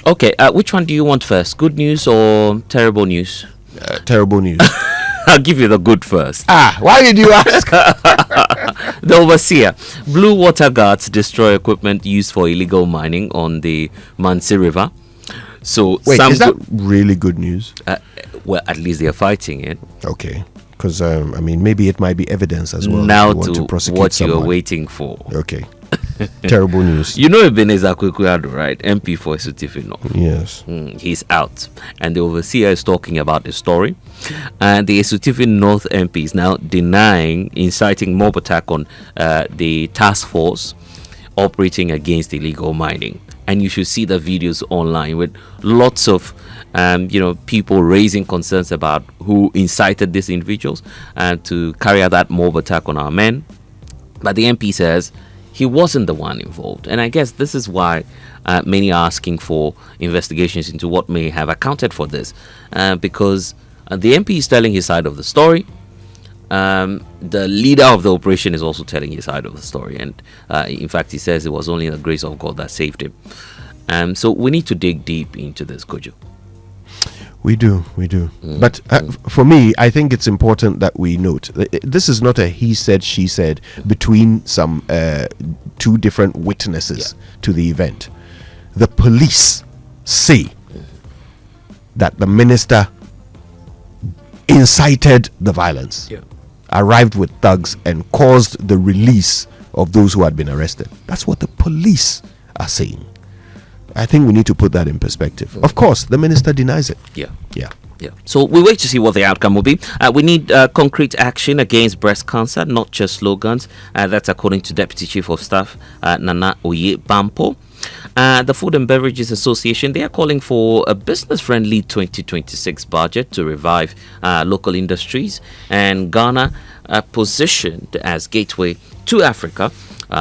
Okay, which one do you want first? Good news or terrible news? Terrible news. I'll give you the good first. Why did you ask? The overseer. Blue water guards destroy equipment used for illegal mining on the Manye River. So wait, is that really good news? Well, at least they're fighting it. Okay. Because, maybe it might be evidence as well. Now to prosecute what someone. you're waiting for. Okay. Terrible news. You know Ebenezer Kwekuado, right? MP for Esutifin North. Yes. He's out. And the overseer is talking about the story. And the Esutifin North MP is now denying inciting mob attack on the task force operating against illegal mining. And you should see the videos online with lots of people raising concerns about who incited these individuals to carry out that mob attack on our men. But the MP says he wasn't the one involved. And I guess this is why many are asking for investigations into what may have accounted for this. Because the MP is telling his side of the story. The leader of the operation is also telling his side of the story. And in fact, he says it was only the grace of God that saved him. So we need to dig deep into this, Kojo. We do. But for me, I think it's important that we note this is not a he said, she said between some two different witnesses to the event. The police say that the minister incited the violence, arrived with thugs, and caused the release of those who had been arrested. That's what the police are saying. I think we need to put that in perspective. Of course, the minister denies it. Yeah. So we wait to see what the outcome will be. We need concrete action against breast cancer, not just slogans. That's according to Deputy Chief of Staff Nana Oye Bampo. The Food and Beverages Association, they are calling for a business-friendly 2026 budget to revive local industries and Ghana positioned as gateway to Africa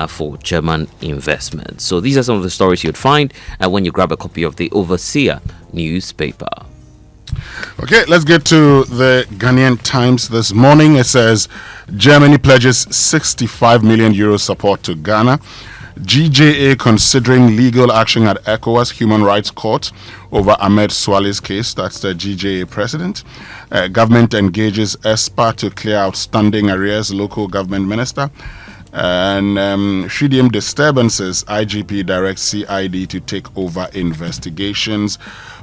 for German investment. So these are some of the stories you'd find when you grab a copy of the Overseer newspaper. Okay, let's get to the Ghanaian Times this morning. It says Germany pledges 65 million euro support to Ghana. GJA considering legal action at ECOWAS Human Rights Court over Ahmed Suale's case. That's the GJA president. Government engages ESPA to clear outstanding arrears, local government minister. And Shidium disturbances, IGP directs CID to take over investigations.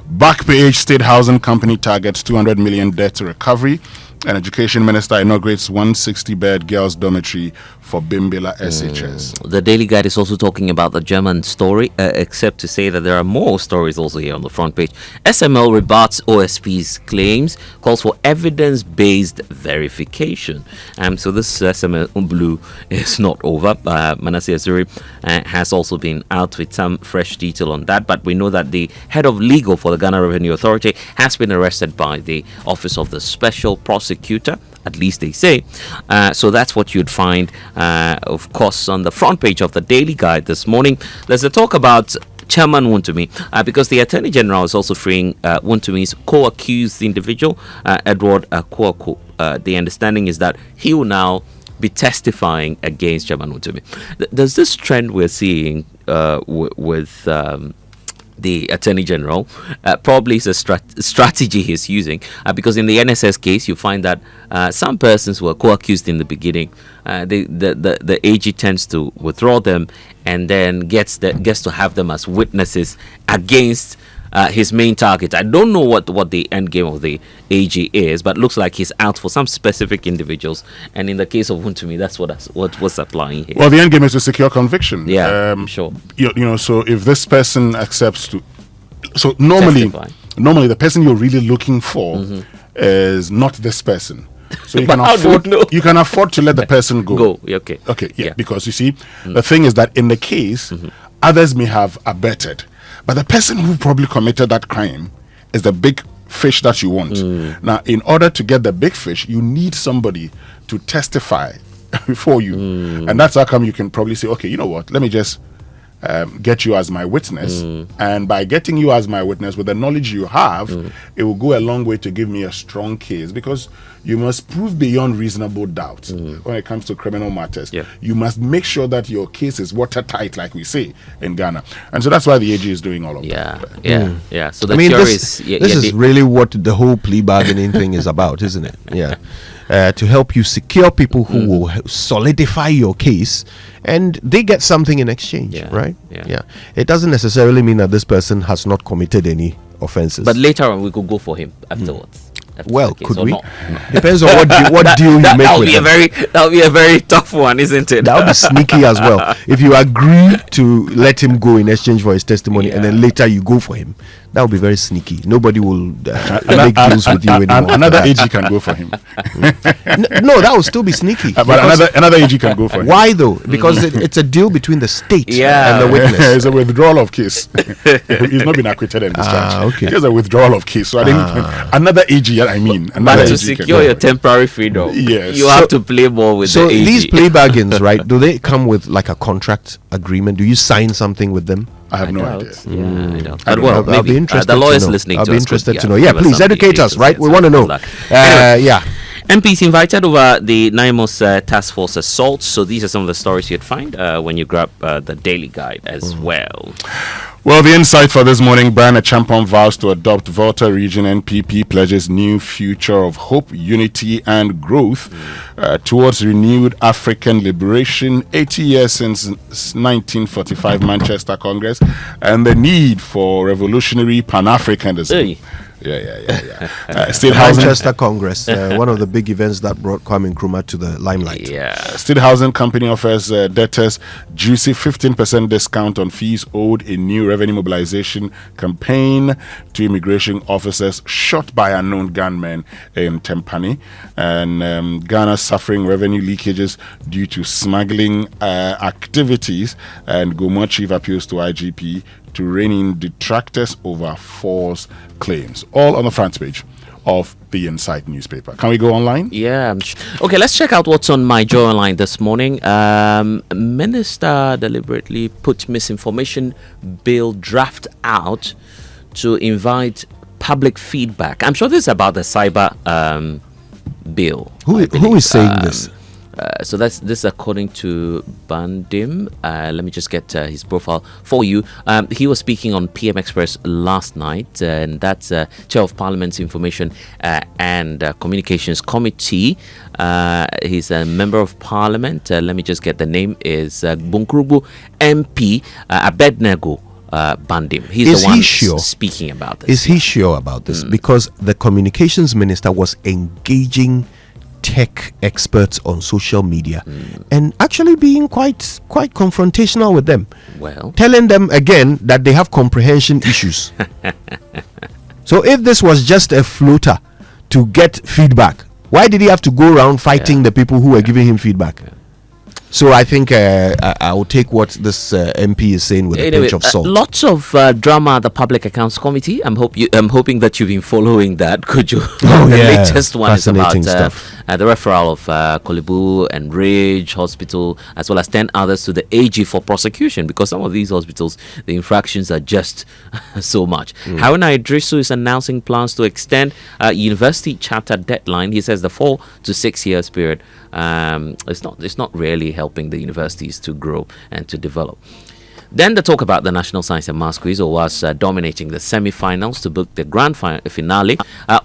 Back page, State Housing Company targets 200 million debt recovery. And Education Minister inaugurates 160-bed girls' dormitory for Bimbila SHS. The Daily Guide is also talking about the German story, except to say that there are more stories also here on the front page. SML rebuts OSP's claims, calls for evidence-based verification. So this SML Blue is not over. Manasseh Azuri has also been out with some fresh detail on that, but we know that the head of legal for the Ghana Revenue Authority has been arrested by the Office of the Special Prosecutor, at least they say. So that's what you'd find, of course, on the front page of the Daily Guide this morning. There's a talk about Chairman Wontumi, because the Attorney General is also freeing Wontumi's co-accused individual, Edward Akuako. The understanding is that he will now be testifying against Chairman Wontumi. There's this trend we're seeing with the Attorney General. Probably is a strategy he's using, because in the NSS case you find that some persons were co-accused in the beginning. The AG tends to withdraw them and then gets to have them as witnesses against his main target. I don't know what the end game of the AG is, but looks like he's out for some specific individuals. And in the case of Wontumi, that's what was applying here. Well, the end game is to secure conviction. Yeah, sure. So if this person accepts to, so normally the person you're really looking for is not this person. So you can afford to let the person go. Okay. Yeah. Because you see, the thing is that in the case, others may have abetted. But the person who probably committed that crime is the big fish that you want. Now, in order to get the big fish, you need somebody to testify before you. And that's how come you can probably say, okay, you know what, let me just get you as my witness, and by getting you as my witness with the knowledge you have, it will go a long way to give me a strong case, because you must prove beyond reasonable doubt when it comes to criminal matters. Yeah. You must make sure that your case is watertight, like we say in Ghana, and so that's why the AG is doing all of that. Yeah. So the I mean, juries, this is really what the whole plea bargaining thing is about, isn't it? Yeah. To help you secure people who will solidify your case, and they get something in exchange, right? Yeah. It doesn't necessarily mean that this person has not committed any offenses. But later on, we could go for him afterwards. After well, the case, could or we? not. Depends on what deal you make That'll with be them. that'll be a very tough one, isn't it? That would be sneaky as well. If you agree to let him go in exchange for his testimony, and then later you go for him, that would be very sneaky. Nobody will make deals with you anymore. Another AG can go for him. No, that would still be sneaky. But another AG can go for him. Why though? Because it's a deal between the state Yeah. and the witness. It's a withdrawal of case. He's not been acquitted in this charge. Okay. It's a withdrawal of case. So I think another AG, another But to AG can secure go your for it. temporary freedom, Yes. you have to play ball with So the AG. these plea bargains, right? Do they come with like a contract agreement? Do you sign something with them? I have no doubt. idea. Yeah, I don't. I But don't well, know. I'll be maybe interested. the lawyers to know. listening I'll to be us interested could, to know. give Yeah, us please some educate us. indications, Right, yes, we want to know. good luck. Yeah. MPs invited over the NIMOS task force assault. So these are some of the stories you'd find when you grab the daily guide as well. Well, the insight for this morning: Brian Achampong vows to adopt Volta Region NPP pledges new future of hope, unity, and growth towards renewed African liberation. 80 years since 1945 Manchester Congress, and the need for revolutionary Pan-Africanism. Hey. Yeah. State Housing. Manchester Congress, one of the big events that brought Kwame Nkrumah to the limelight. Yeah. State Housing Company offers debtors juicy 15% discount on fees owed in new revenue mobilization campaign to immigration officers shot by unknown gunmen in Tempani. And Ghana suffering revenue leakages due to smuggling activities. And Goma chief appeals to IGP to rein in detractors over false claims. All on the front page of the Insight newspaper. Can we go online? Yeah. Okay, let's check out what's on MyJoyOnline this morning. Minister deliberately put misinformation bill draft out to invite public feedback. I'm sure this is about the cyber bill. Who is saying this? So this according to Bandim. Let me just get his profile for you. He was speaking on PM Express last night, and that's Chair of Parliament's Information and Communications Committee. He's a member of Parliament. Let me just get the name. Is Bunkrubu MP Abednego Bandim. He's the one speaking about this. Is he sure about this? Because the communications minister was engaging tech experts on social media and actually being quite confrontational with them. Well, telling them again that they have comprehension issues. So if this was just a floater to get feedback, why did he have to go around fighting the people who were giving him feedback? So I think I will take what this MP is saying with a pinch of salt. Lots of drama at the Public Accounts Committee. I'm hoping that you've been following that. Could you? Oh, the yeah. latest one is about Fascinating the referral of Kolibu and Ridge Hospital, as well as 10 others, to the AG for prosecution, because some of these hospitals, the infractions are just so much. Haruna Idrisu is announcing plans to extend university charter deadline. He says the 4 to 6 years period it's not really helping the universities to grow and to develop. Then the talk about the National Science and Maths Quiz was dominating the semi-finals to book the grand finale.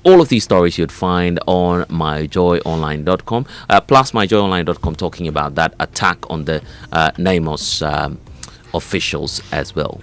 All of these stories you'd find on MyJoyOnline.com, plus MyJoyOnline.com, talking about that attack on the NIMOS officials as well.